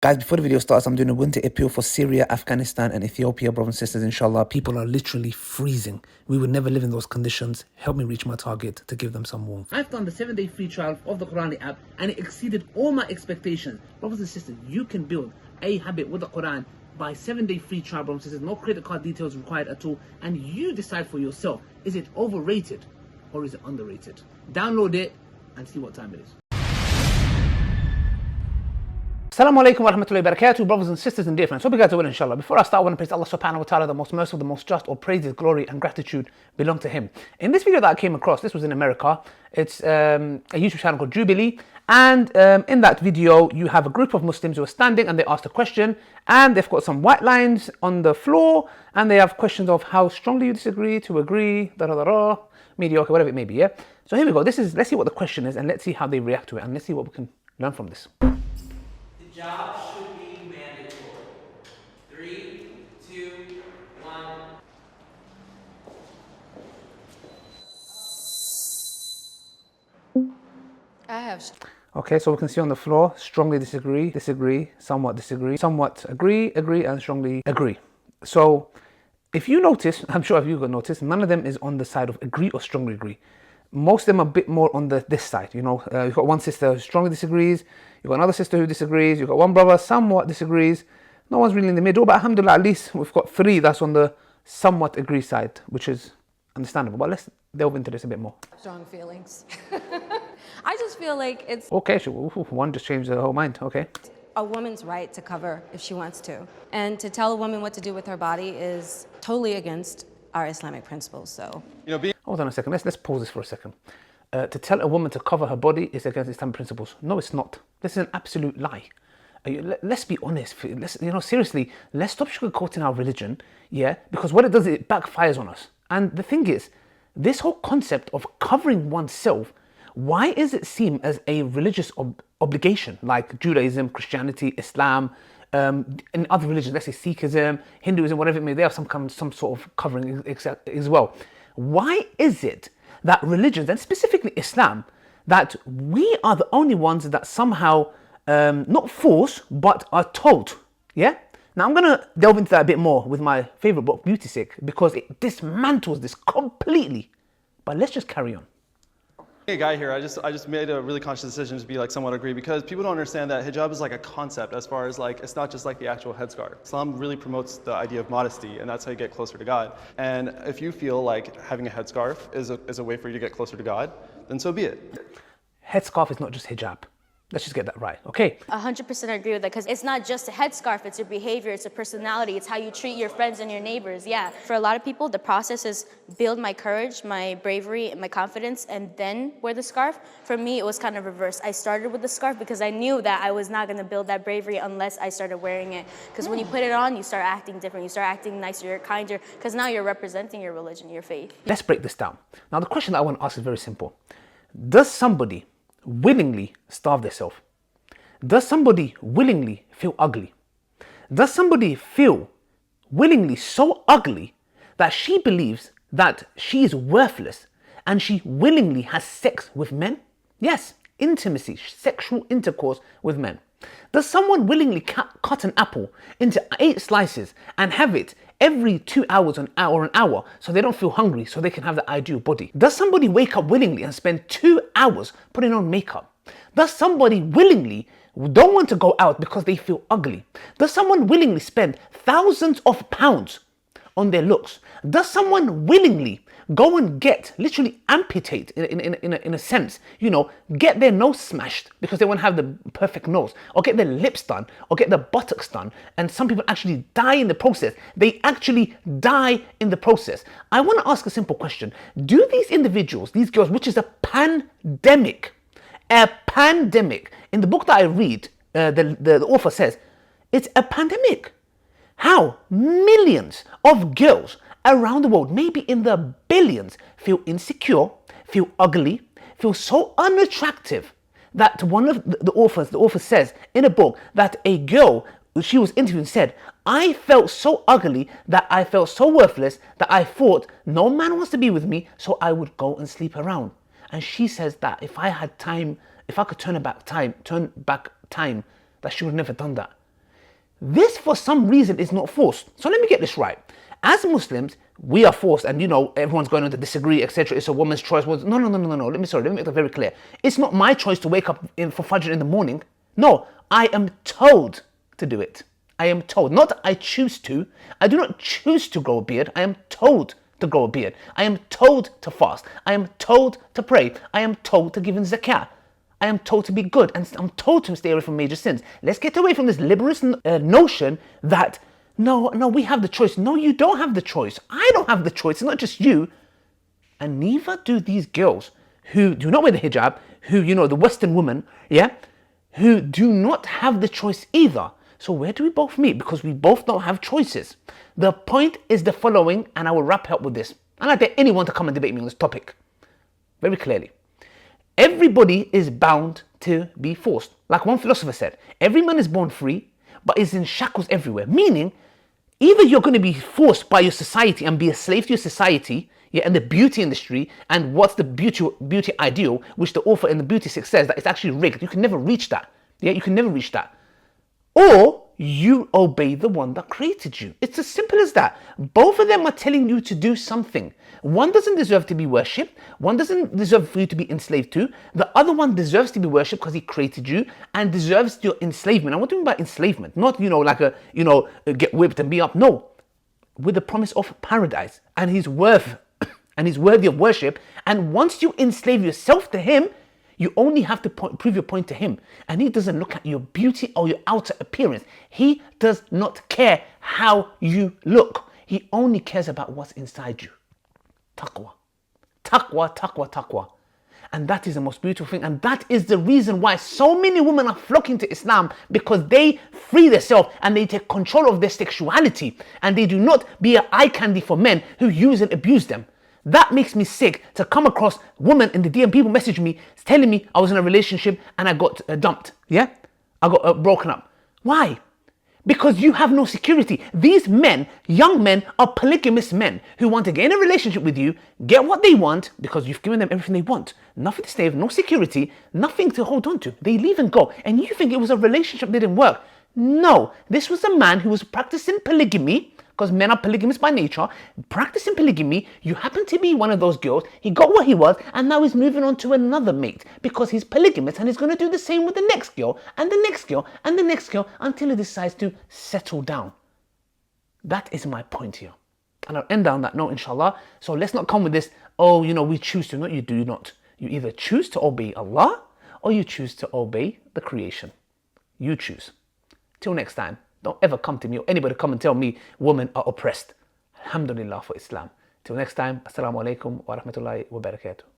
Guys, before the video starts, I'm doing a winter appeal for Syria, Afghanistan, and Ethiopia, brothers and sisters, inshallah. People are literally freezing. We would never live in those conditions. Help me reach my target to give them some warmth. I've done the 7-day free trial of the Quran app, and it exceeded all my expectations. Brothers and sisters, you can build a habit with the Quran by 7-day free trial, brothers and sisters. No credit card details required at all. And you decide for yourself, is it overrated or is it underrated? Download it and see what time it is. Assalamu alaikum wa rahmatullahi wa barakatuh, brothers and sisters and dear friends. Hope you guys are well, inshallah. Before I start, I want to praise Allah subhanahu wa ta'ala, the most merciful, the most just. All praises, glory and gratitude belong to Him. In this video that I came across, this was in America. It's a YouTube channel called Jubilee. And in that video, you have a group of Muslims who are standing and they asked a question. And they've got some white lines on the floor. And they have questions of how strongly you disagree, to agree, mediocre, whatever it may be, yeah? So here we go. Let's see what the question is and let's see how they react to it. And let's see what we can learn from this. Job should be mandatory. 3, 2, 1. Okay, so we can see on the floor, strongly disagree, disagree, somewhat agree, and strongly agree. So if you notice, I'm sure if you got noticed, none of them is on the side of agree or strongly agree. Most of them are a bit more on this side, you know. You've got one sister who strongly disagrees, you've got another sister who disagrees, you've got one brother somewhat disagrees, no one's really in the middle, but alhamdulillah, at least we've got 3 that's on the somewhat agree side, which is understandable. But let's delve into this a bit more. Strong feelings. I just feel like it's okay, so one just changed the whole mind. Okay, a woman's right to cover if she wants to, and to tell a woman what to do with her body is totally against our Islamic principles. So, hold on a second. Let's pause this for a second. To tell a woman to cover her body is against Islamic principles. No, it's not. This is an absolute lie. Let's be honest. Seriously, let's stop sugarcoating our religion. Yeah, because what it does, it backfires on us. And the thing is, this whole concept of covering oneself, why is it seen as a religious obligation, like Judaism, Christianity, Islam, in other religions, let's say Sikhism, Hinduism, whatever it may, they have some sort of covering as well. Why is it that religions, and specifically Islam, that we are the only ones that somehow not force but are told? Yeah. Now I'm gonna delve into that a bit more with my favorite book, Beauty Sick, because it dismantles this completely. But let's just carry on. A guy here, I just made a really conscious decision to be like somewhat agree, because people don't understand that hijab is like a concept, as far as like it's not just like the actual headscarf. Islam really promotes the idea of modesty, and that's how you get closer to God. And if you feel like having a headscarf is a way for you to get closer to God, then so be it. Headscarf is not just hijab. Let's just get that right, okay? 100% agree with that, because it's not just a headscarf, it's your behavior, it's a personality, it's how you treat your friends and your neighbors, yeah. For a lot of people, the process is build my courage, my bravery, and my confidence, and then wear the scarf. For me, it was kind of reversed. I started with the scarf because I knew that I was not gonna build that bravery unless I started wearing it. Because when you put it on, you start acting different, you start acting nicer, you're kinder, because now you're representing your religion, your faith. Let's break this down. Now, the question that I want to ask is very simple. Does somebody willingly starve themselves? Does somebody willingly feel ugly? Does somebody feel willingly so ugly that she believes that she is worthless and she willingly has sex with men? Yes, intimacy, sexual intercourse with men. Does someone willingly cut an apple into 8 slices and have it every 2 hours or an hour so they don't feel hungry, so they can have the ideal body? Does somebody wake up willingly and spend 2 hours putting on makeup? Does somebody willingly don't want to go out because they feel ugly? Does someone willingly spend thousands of pounds on their looks? Does someone willingly go and literally amputate in a sense, get their nose smashed because they want to have the perfect nose, or get their lips done, or get their buttocks done, and some people actually die in the process? They actually die in the process. I want to ask a simple question. Do these individuals, these girls, which is a pandemic, in the book that I read, the author says, it's a pandemic. How millions of girls around the world, maybe in the billions, feel insecure, feel ugly, feel so unattractive that one of the author says in a book that a girl she was interviewed said, I felt so ugly, that I felt so worthless, that I thought no man wants to be with me, so I would go and sleep around. And she says that if I had time, if I could turn back time, that she would have never done that. This, for some reason, is not forced. So let me get this right. As Muslims, we are forced, and everyone's going on to disagree, etc. It's a woman's choice. No. Let me make that very clear. It's not my choice to wake up for Fajr in the morning. No, I am told to do it. I am told, not I choose to. I do not choose to grow a beard. I am told to grow a beard. I am told to fast. I am told to pray. I am told to give in zakah. I am told to be good, and I'm told to stay away from major sins. Let's get away from this liberalist notion that, no, we have the choice. No, you don't have the choice. I don't have the choice. It's not just you. And neither do these girls who do not wear the hijab, who, the Western woman, who do not have the choice either. So where do we both meet? Because we both don't have choices. The point is the following, and I will wrap up with this. And I dare anyone to come and debate me on this topic very clearly. Everybody is bound to be forced. Like one philosopher said, every man is born free, but is in shackles everywhere. Meaning, either you're going to be forced by your society and be a slave to your society, and the beauty industry, and what's the beauty ideal, which the author in the Beauty Six says that it's actually rigged. You can never reach that. You can never reach that. Or you obey the one that created you. It's as simple as that. Both of them are telling you to do something. One doesn't deserve to be worshipped. One doesn't deserve for you to be enslaved to. The other one deserves to be worshipped because he created you and deserves your enslavement. I'm not talking about enslavement, not, get whipped and be up. No, with the promise of paradise, and he's worthy of worship. And once you enslave yourself to him, you only have to prove your point to him. And he doesn't look at your beauty or your outer appearance. He does not care how you look. He only cares about what's inside you. Taqwa. Taqwa, taqwa, taqwa. And that is the most beautiful thing. And that is the reason why so many women are flocking to Islam, because they free themselves and they take control of their sexuality. And they do not be an eye candy for men who use and abuse them. That makes me sick to come across women in the DM. People message me telling me I was in a relationship and I got dumped. I got broken up. Why? Because you have no security. These men, young men, are polygamous men who want to get in a relationship with you, get what they want because you've given them everything they want. Nothing to stay with, no security, nothing to hold on to. They leave and go. And you think it was a relationship that didn't work. No, this was a man who was practicing polygamy, because men are polygamous by nature, practicing polygamy. You happen to be one of those girls. He got what he was, and now he's moving on to another mate because he's polygamous, and he's going to do the same with the next girl, and the next girl, and the next girl, until he decides to settle down. That is my point here. And I'll end on that note, inshallah. So let's not come with this, we choose to. No, you do not. You either choose to obey Allah, or you choose to obey the creation. You choose. Till next time. Don't ever come to me or anybody come and tell me women are oppressed. Alhamdulillah for Islam. Till next time, Assalamu alaikum wa rahmatullahi wa barakatuh.